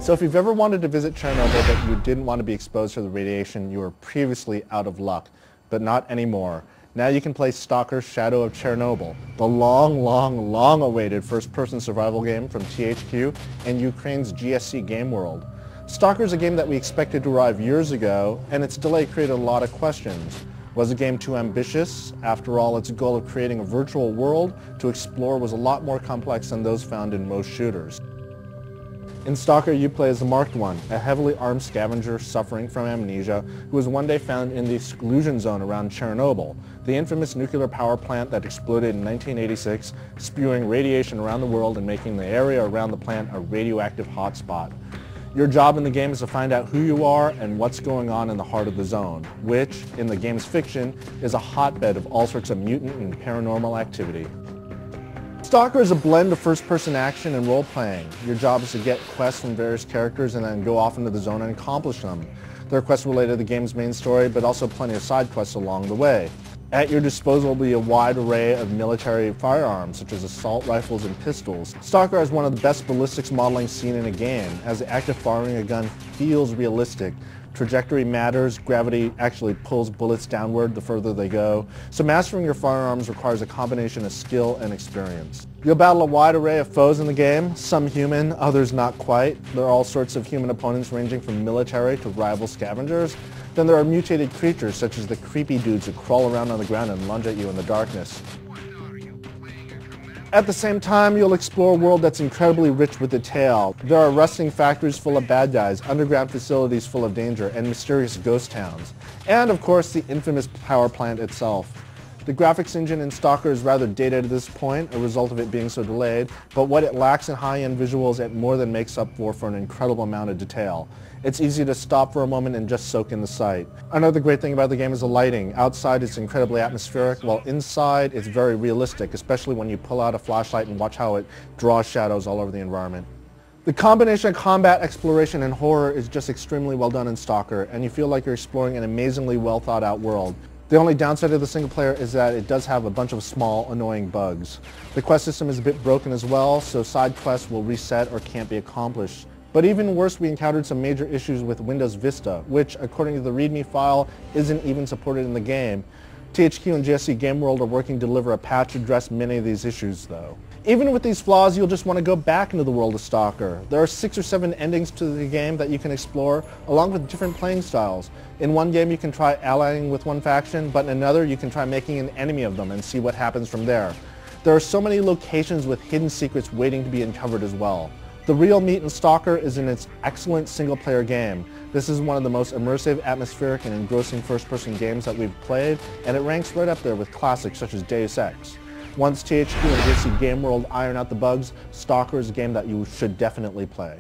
So if you've ever wanted to visit Chernobyl but you didn't want to be exposed to the radiation, you were previously out of luck, but not anymore. Now you can play S.T.A.L.K.E.R Shadow of Chernobyl, the long awaited first-person survival game from THQ and Ukraine's GSC Game World. S.T.A.L.K.E.R is a game that we expected to arrive years ago, and its delay created a lot of questions. Was the game too ambitious? After all, its goal of creating a virtual world to explore was a lot more complex than those found in most shooters. In S.T.A.L.K.E.R, you play as the Marked One, a heavily armed scavenger suffering from amnesia who was one day found in the exclusion zone around Chernobyl, the infamous nuclear power plant that exploded in 1986, spewing radiation around the world and making the area around the plant a radioactive hotspot. Your job in the game is to find out who you are and what's going on in the heart of the zone, which, in the game's fiction, is a hotbed of all sorts of mutant and paranormal activity. S.T.A.L.K.E.R is a blend of first-person action and role-playing. Your job is to get quests from various characters and then go off into the zone and accomplish them. There are quests related to the game's main story, but also plenty of side quests along the way. At your disposal will be a wide array of military firearms, such as assault rifles and pistols. S.T.A.L.K.E.R has one of the best ballistics modeling seen in a game, as the act of firing a gun feels realistic. Trajectory matters, gravity actually pulls bullets downward the further they go, so mastering your firearms requires a combination of skill and experience. You'll battle a wide array of foes in the game, some human, others not quite. There are all sorts of human opponents ranging from military to rival scavengers. Then there are mutated creatures such as the creepy dudes who crawl around on the ground and lunge at you in the darkness. At the same time, you'll explore a world that's incredibly rich with detail. There are rusting factories full of bad guys, underground facilities full of danger, and mysterious ghost towns. And of course, the infamous power plant itself. The graphics engine in S.T.A.L.K.E.R is rather dated at this point, a result of it being so delayed, but what it lacks in high-end visuals, it more than makes up for an incredible amount of detail. It's easy to stop for a moment and just soak in the sight. Another great thing about the game is the lighting. Outside it's incredibly atmospheric, while inside it's very realistic, especially when you pull out a flashlight and watch how it draws shadows all over the environment. The combination of combat, exploration, and horror is just extremely well done in S.T.A.L.K.E.R, and you feel like you're exploring an amazingly well thought out world. The only downside of the single player is that it does have a bunch of small, annoying bugs. The quest system is a bit broken as well, so side quests will reset or can't be accomplished. But even worse, we encountered some major issues with Windows Vista, which, according to the README file, isn't even supported in the game. THQ and GSC Game World are working to deliver a patch to address many of these issues, though. Even with these flaws, you'll just want to go back into the world of S.T.A.L.K.E.R. There are 6 or 7 endings to the game that you can explore, along with different playing styles. In one game you can try allying with one faction, but in another you can try making an enemy of them and see what happens from there. There are so many locations with hidden secrets waiting to be uncovered as well. The real meat in S.T.A.L.K.E.R is in its excellent single-player game. This is one of the most immersive, atmospheric, and engrossing first-person games that we've played, and it ranks right up there with classics such as Deus Ex. Once THQ and GSC Game World iron out the bugs, S.T.A.L.K.E.R is a game that you should definitely play.